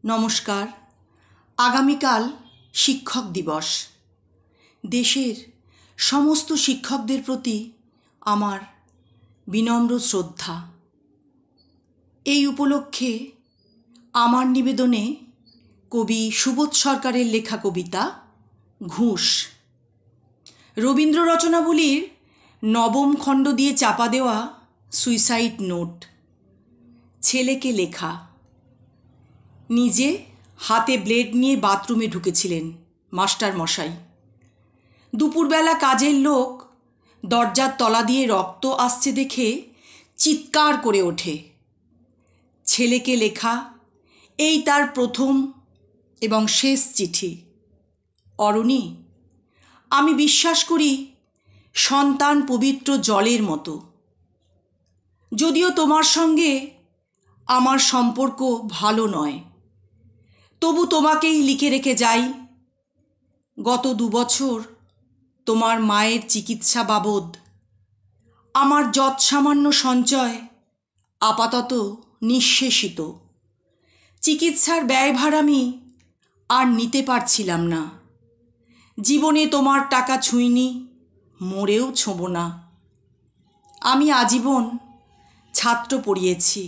নমস্কার। আগামীকাল শিক্ষক দিবস। দেশের সমস্ত শিক্ষকদের প্রতি আমার বিনম্র শ্রদ্ধা। এই উপলক্ষে আমার নিবেদনে কবি সুবোধ সরকারের লেখা কবিতা ঘুষ। রবীন্দ্র রচনাবলীর নবম খণ্ড দিয়ে চাপা দেওয়া সুইসাইড নোট। ছেলেকে লেখা। নিজে হাতে ব্লেড নিয়ে বাথরুমে ঢুকেছিলেন মাস্টার মশাই। দুপুরবেলা কাজের লোক দরজার তলা দিয়ে রক্ত আসছে দেখে চিৎকার করে ওঠে। ছেলেকে লেখা এই তার প্রথম এবং শেষ চিঠি। অরণি, আমি বিশ্বাস করি সন্তান পবিত্র জলের মতো। যদিও তোমার সঙ্গে আমার সম্পর্ক ভালো নয়, তবু তোমাকেই লিখে রেখে যাই। গত 2 বছর তোমার মায়ের চিকিৎসা বাবদ আমার যৎসামান্য সঞ্চয় আপাতত নিঃশেষিত। চিকিৎসার ব্যয়ভার আমি আর নিতে পারছিলাম না। জীবনে তোমার টাকা ছুঁইনি, মরেও ছোঁব না। আমি আজীবন ছাত্র পড়িয়েছি,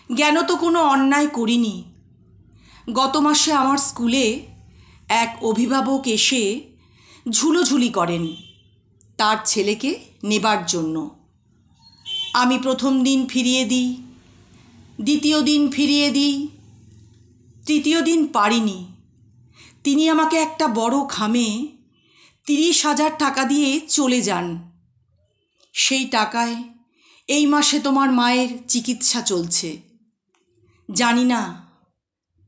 জ্ঞানত কোনো অন্যায় করিনি। গত মাসে আমার স্কুলে এক অভিভাবক এসে ঝুলোঝুলি করেন তার ছেলেকে নেবার জন্য। আমি প্রথম দিন ফিরিয়ে দিই, দ্বিতীয় দিন ফিরিয়ে দিই, তৃতীয় দিন পারিনি। তিনি আমাকে একটা বড় খামে 30,000 টাকা দিয়ে চলে যান। সেই টাকায় এই মাসে তোমার মায়ের চিকিৎসা চলছে। জানি না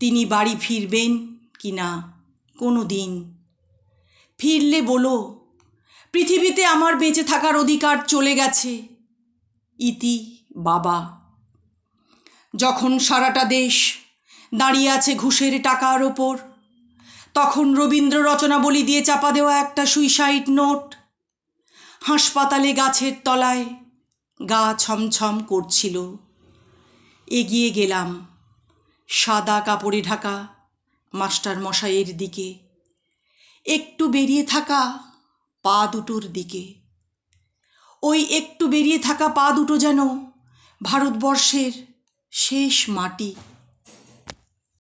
তিনি বাড়ি ফিরবেন কি না কোনো দিন। ফিরলে বলো, পৃথিবীতে আমার বেঁচে থাকার অধিকার চলে গেছে। ইতি বাবা। যখন সারাটা দেশ দাঁড়িয়ে আছে ঘুষের টাকার ওপর, তখন রবীন্দ্র রচনাবলী দিয়ে চাপা দেওয়া একটা সুইসাইড নোট। হাসপাতালে গাছের তলায় গা ছমছম করছিল। এগিয়ে গেলাম সাদা কাপড়ে ঢাকা মাস্টার মশাইয়ের দিকে, একটু বেরিয়ে থাকা পা দুটোর দিকে। ওই একটু বেরিয়ে থাকা পা দুটো যেন ভারতবর্ষের শেষ মাটি।